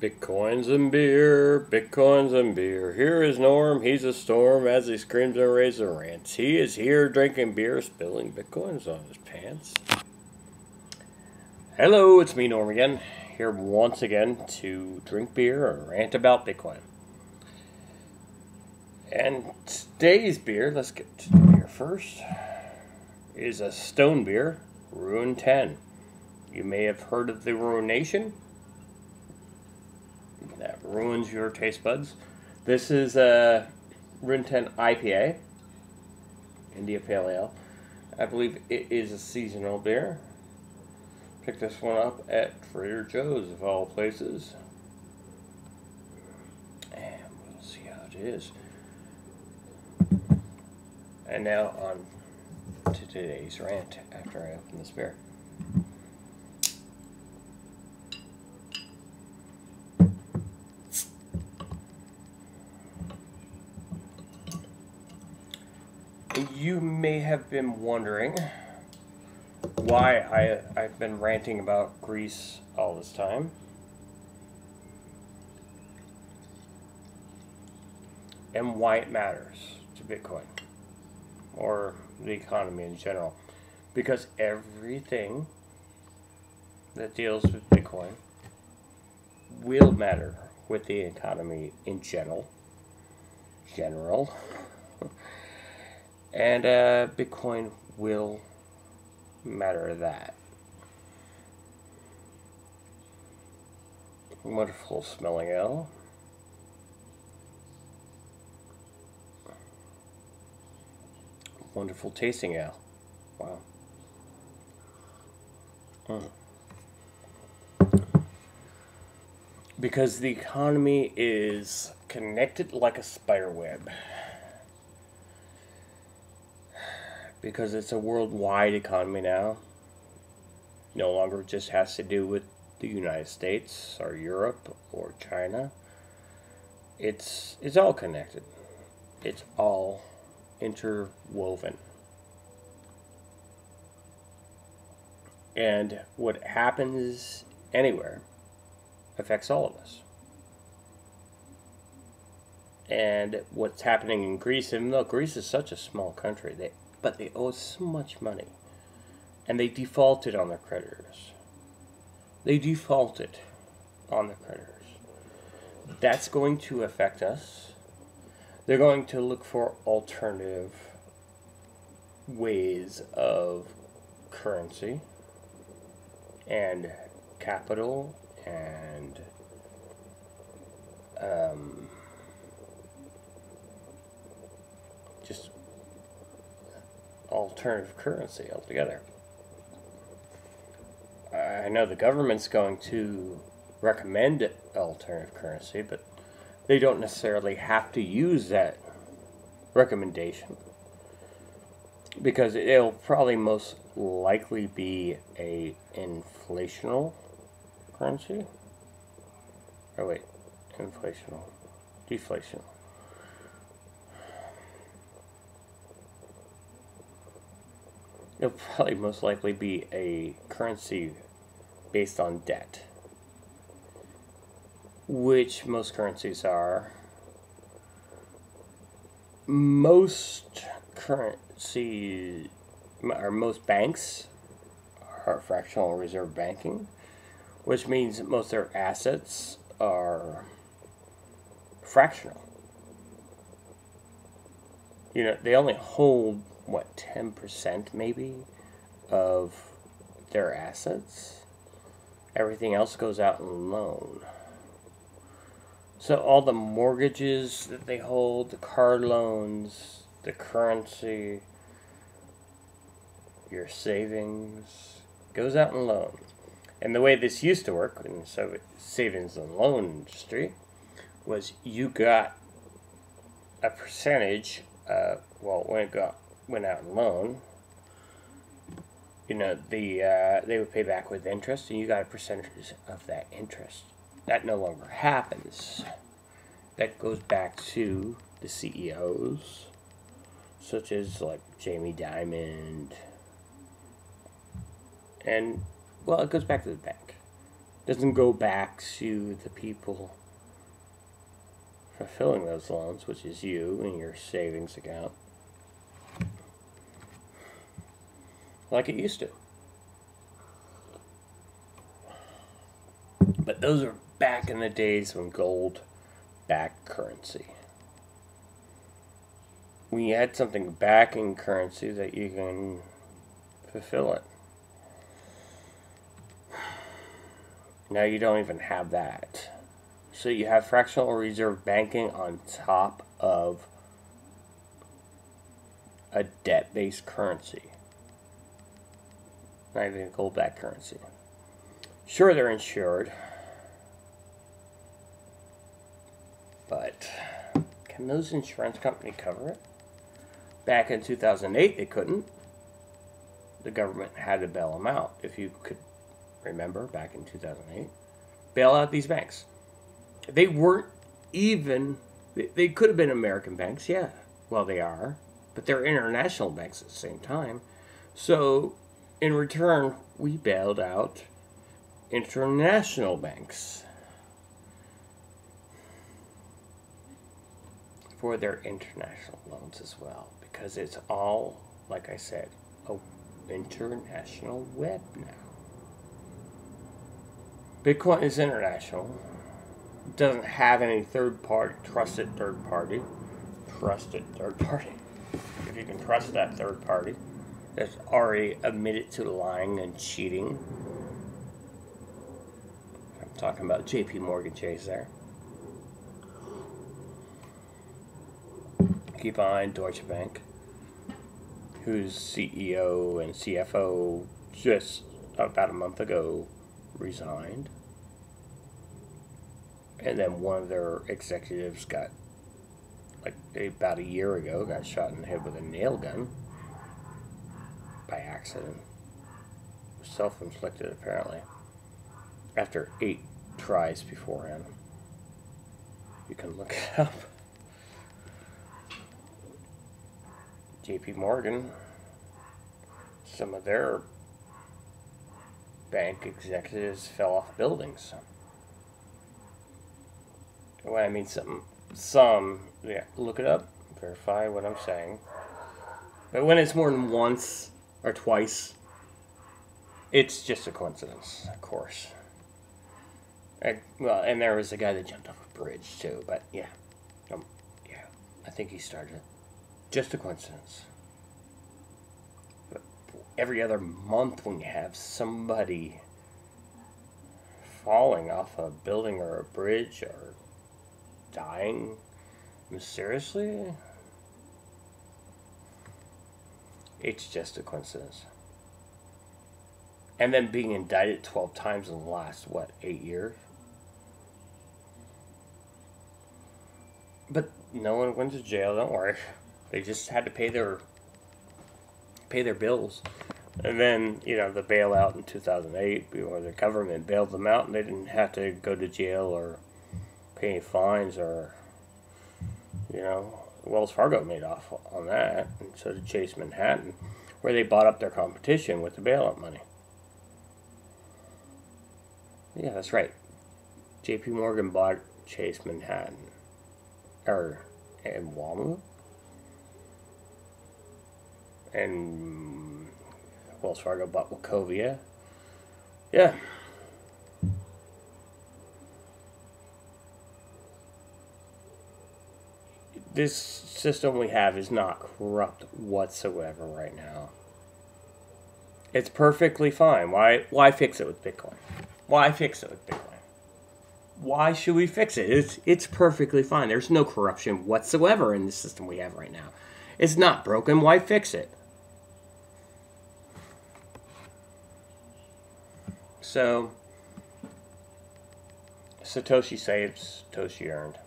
Bitcoins and beer, bitcoins and beer. Here is Norm, he's a storm as he screams and raises rants. He is here drinking beer, spilling bitcoins on his pants. Hello, it's me, Norm again, here once again to drink beer or rant about Bitcoin. And today's beer, let's get to the beer first, is a stone beer, Ruin 10. You may have heard of the Ruination. That ruins your taste buds. This is a Ruin 10 IPA, India Pale Ale. I believe it is a seasonal beer. Picked this one up at Trader Joe's of all places. And we'll see how it is. And now on to today's rant after I open this beer. You may have been wondering why I've been ranting about Greece all this time. And why it matters to Bitcoin. Or the economy in general. Because everything that deals with Bitcoin will matter with the economy in general. And Bitcoin will matter that. Wonderful smelling ale. Wonderful tasting ale. Wow. Because the economy is connected like a spider web. Because it's a worldwide economy now. No longer just has to do with the United States or Europe or China. It's all connected. It's all interwoven. And what happens anywhere affects all of us. And what's happening in Greece, even though Greece is such a small country, but they owe so much money. And they defaulted on their creditors. That's going to affect us. They're going to look for alternative ways of currency and capital and just alternative currency altogether. I know the government's going to recommend alternative currency, but they don't necessarily have to use that recommendation because it'll probably most likely be a inflational currency. Oh wait, inflational, deflational. It'll probably most likely be a currency based on debt, which most currencies are. Most currencies, or most banks, are fractional reserve banking, which means that most of their assets are fractional. You know, they only hold, what, 10% maybe of their assets. Everything else goes out in loan. So all the mortgages that they hold, the car loans, the currency, your savings, goes out in loan. And the way this used to work in the savings and loan industry was you got a percentage, when it went out in loan, you know, they would pay back with interest, and you got a percentage of that interest. That no longer happens. That goes back to the CEOs, such as like Jamie Dimon, and well, it goes back to the bank. doesn't go back to the people fulfilling those loans, which is you and your savings account, like it used to. But those are back in the days when gold backed currency. When you had something backing currency that you can fulfill it. Now you don't even have that. So you have fractional reserve banking on top of a debt-based currency. Not even a gold-backed currency. Sure, they're insured. But can those insurance companies cover it? Back in 2008, they couldn't. The government had to bail them out, if you could remember, back in 2008. Bail out these banks. They weren't even, they could have been American banks, yeah. Well, they are. But they're international banks at the same time. So, in return, we bailed out international banks for their international loans as well. Because it's all, like I said, an international web now. Bitcoin is international. It doesn't have any trusted third party. If you can trust that third party that's already admitted to lying and cheating. I'm talking about JP Morgan Chase there. Keep an eye on Deutsche Bank, whose CEO and CFO just about a month ago resigned. And then one of their executives got, like about a year ago, got shot in the head with a nail gun by accident. Self-inflicted, apparently. After 8 tries beforehand. You can look it up. JP Morgan, some of their bank executives fell off buildings. When I mean some, yeah, look it up, verify what I'm saying. But when it's more than once or twice, it's just a coincidence, of course. And there was a guy that jumped off a bridge too, but yeah, I think he started it. Just a coincidence. But every other month when you have somebody falling off a building or a bridge or dying mysteriously, it's just a coincidence. And then being indicted 12 times in the last, 8 years? But no one went to jail, don't worry. They just had to pay their bills. And then, the bailout in 2008, where the government bailed them out and they didn't have to go to jail or pay any fines or, Wells Fargo made off on that. And so did Chase Manhattan, where they bought up their competition with the bailout money. Yeah, that's right. JP Morgan bought Chase Manhattan. And Walmart. And Wells Fargo bought Wachovia. Yeah. This system we have is not corrupt whatsoever right now. It's perfectly fine. Why fix it with Bitcoin? Why fix it with Bitcoin? Why should we fix it? It's perfectly fine. There's no corruption whatsoever in the system we have right now. It's not broken. Why fix it? So, Satoshi saves, Satoshi earned.